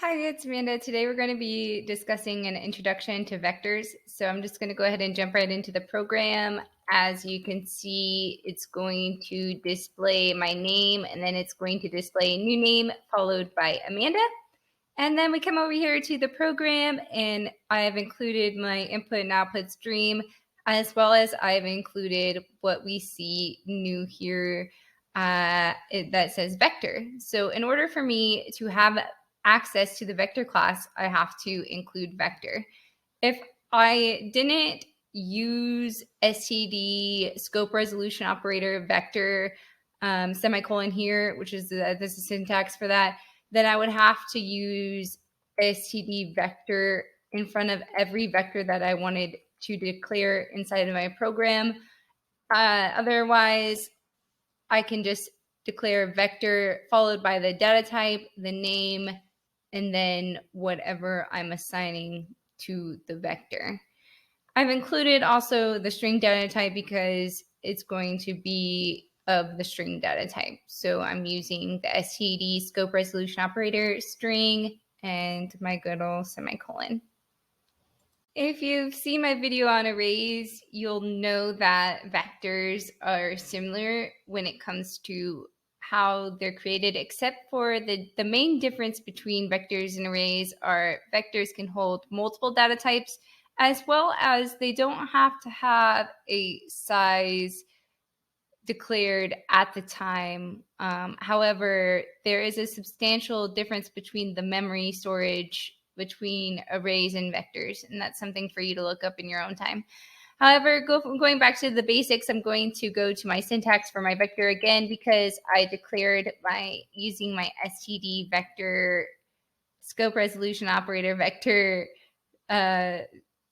Hi, it's Amanda. Today we're going to be discussing an introduction to vectors. So I'm just going to go ahead and jump right into the program. As you can see, it's going to display my name, and then it's going to display a new name followed by Amanda. And then we come over here to the program, and I have included my input and output stream, as well as I have included what we see new here that says vector. So in order for me to have access to the vector class, I have to include vector. If I didn't use std scope resolution operator vector semicolon here, which is this is syntax for that, then I would have to use std vector in front of every vector that I wanted to declare inside of my program. Otherwise, I can just declare vector followed by the data type, the name, and then whatever I'm assigning to the vector. I've included also the string data type because it's going to be of the string data type. So I'm using the std scope resolution operator string and my good old semicolon. If you've seen my video on arrays, you'll know that vectors are similar when it comes to how they're created, except for the main difference between vectors and arrays are vectors can hold multiple data types, as well as they don't have to have a size declared at the time. However, there is a substantial difference between the memory storage between arrays and vectors, and that's something for you to look up in your own time. However, going back to the basics, I'm going to go to my syntax for my vector again because I declared using my std vector scope resolution operator vector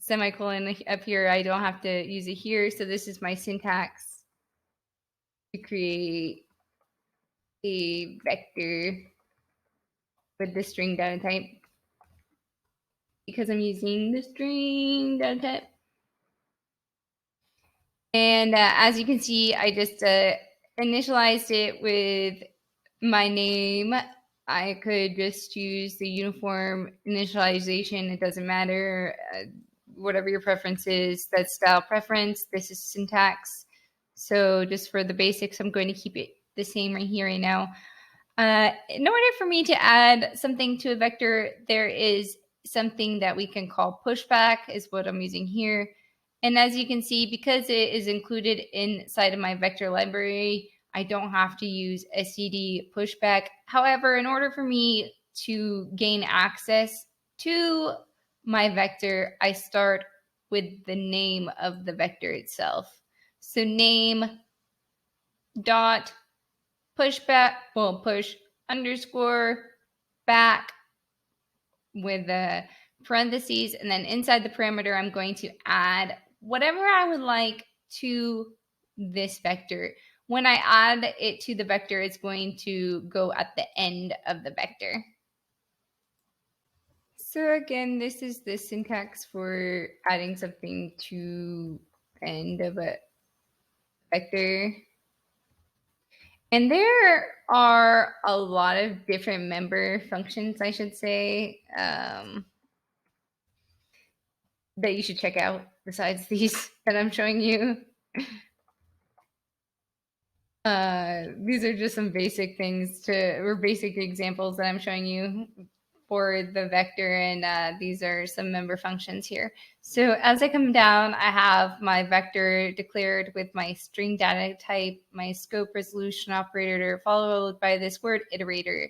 semicolon up here. I don't have to use it here. So this is my syntax to create a vector with the string data type because I'm using the string data type. And as you can see, I just initialized it with my name. I could just use the uniform initialization. It doesn't matter. Whatever your preference is, that's style preference. This is syntax. So just for the basics, I'm going to keep it the same right here, right now. In order for me to add something to a vector, there is something that we can call pushback is what I'm using here. And as you can see, because it is included inside of my vector library, I don't have to use std pushback. However, in order for me to gain access to my vector, I start with the name of the vector itself. So name dot pushback, well, push underscore back with the parentheses, and then inside the parameter, I'm going to add whatever I would like to this vector. When I add it to the vector, it's going to go at the end of the vector. So again, this is the syntax for adding something to the end of a vector. And there are a lot of different member functions, I should say, that you should check out besides these that I'm showing you. These are just some basic things or basic examples that I'm showing you for the vector, and these are some member functions here. So as I come down, I have my vector declared with my string data type, my scope resolution operator, followed by this word iterator.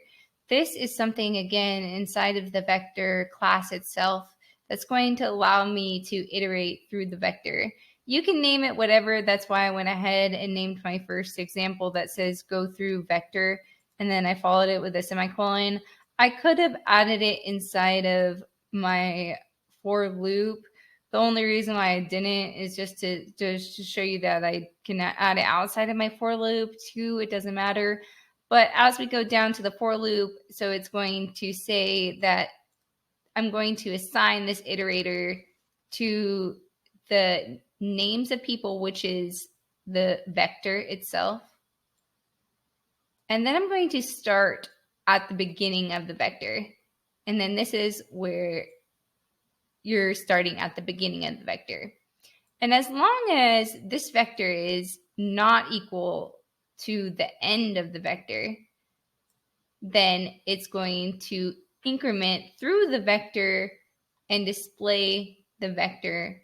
This is something, again, inside of the vector class itself that's going to allow me to iterate through the vector. You can name it whatever. That's why I went ahead and named my first example that says go through vector, and then I followed it with a semicolon. I could have added it inside of my for loop. The only reason why I didn't is just to show you that I can add it outside of my for loop too. It doesn't matter. But as we go down to the for loop, so it's going to say that I'm going to assign this iterator to the names of people, which is the vector itself. And then I'm going to start at the beginning of the vector. And then this is where you're starting at the beginning of the vector. And as long as this vector is not equal to the end of the vector, then it's going to increment through the vector and display the vector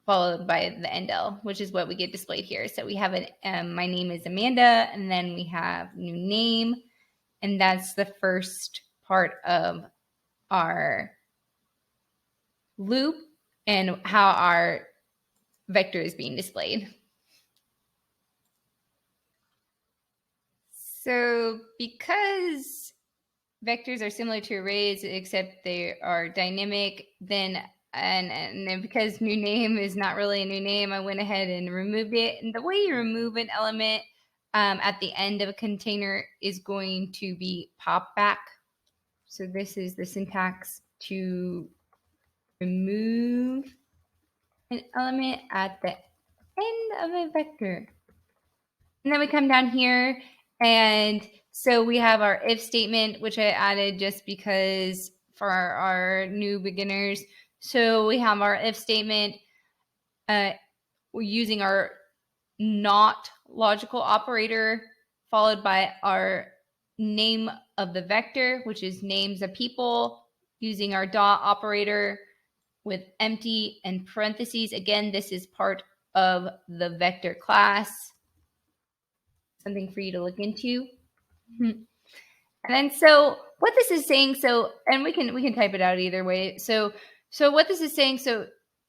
followed by the endl, which is what we get displayed here. So we have my name is Amanda, and then we have new name, and that's the first part of our loop and how our vector is being displayed. So because vectors are similar to arrays, except they are dynamic, then and then because new name is not really a new name, I went ahead and removed it. And the way you remove an element at the end of a container is going to be pop back. So this is the syntax to remove an element at the end of a vector. And then we come down here, and so we have our if statement, which I added just because for our new beginners. So we have our if statement. We're using our not logical operator followed by our name of the vector, which is names of people, using our dot operator with empty and parentheses. Again, this is part of the vector class. Something for you to look into. And then so what this is saying, and we can type it out either way. So what this is saying, so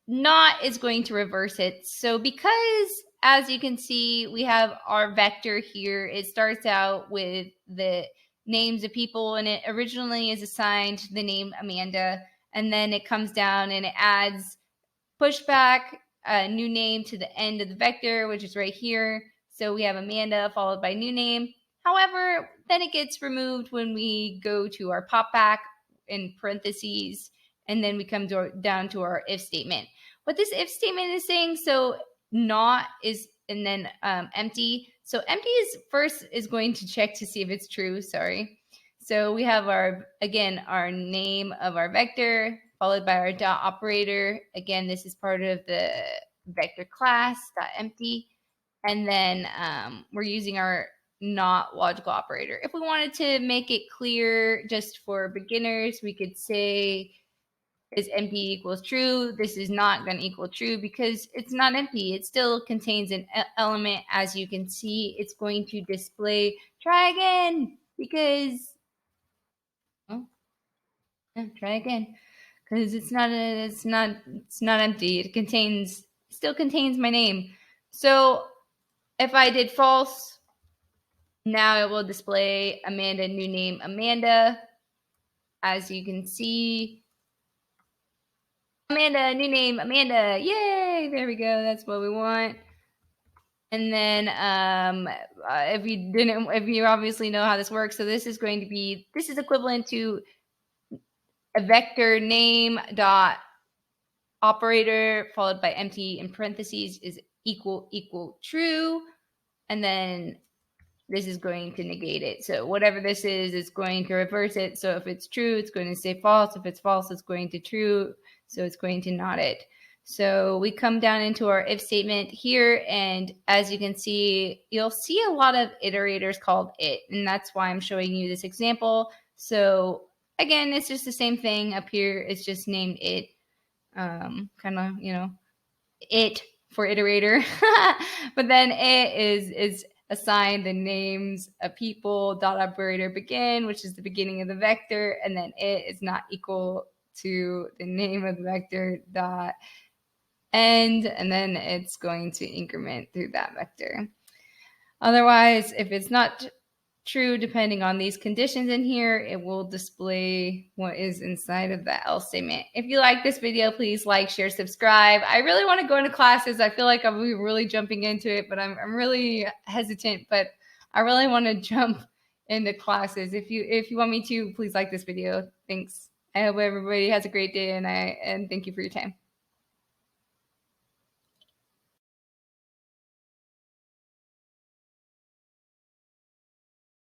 not is going to reverse it. So because as you can see, we have our vector here. It starts out with the names of people, and it originally is assigned to the name Amanda, and then it comes down and it adds pushback a new name to the end of the vector, which is right here. So we have Amanda followed by new name. However, then it gets removed when we go to our pop back in parentheses, and then we come down to our if statement. What this if statement is saying, so not is, and then empty. So empty is first is going to check to see if it's true, sorry. So we have our name of our vector followed by our dot operator. Again, this is part of the vector class, dot empty. And then we're using our not logical operator. If we wanted to make it clear just for beginners, we could say is empty equals true. This is not going to equal true because it's not empty. It still contains an element. As you can see, it's going to display try again because try again because it's not empty. It still contains my name. So if I did false, now it will display Amanda, new name Amanda. As you can see, Amanda, new name Amanda. Yay! There we go. That's what we want. And then if you obviously know how this works, so this is equivalent to a vector name dot operator followed by empty in parentheses is equal true, and then this is going to negate it. So whatever this is going to reverse it. So if it's true, it's going to say false. If it's false, it's going to true. So it's going to not it. So we come down into our if statement here, and as you can see, you'll see a lot of iterators called it, and that's why I'm showing you this example. So again, it's just the same thing up here. It's just named it, kind of, it for iterator, but then it is assigned the names of people, dot operator begin, which is the beginning of the vector, and then it is not equal to the name of the vector dot end, and then it's going to increment through that vector. Otherwise, if it's not true, depending on these conditions in here, it will display what is inside of the else statement. If you like this video, please like, share, subscribe. I really want to go into classes. I feel like I'm really jumping into it, but I'm really hesitant, but I really want to jump into classes. If you want me to, please like this video. Thanks. I hope everybody has a great day, and thank you for your time.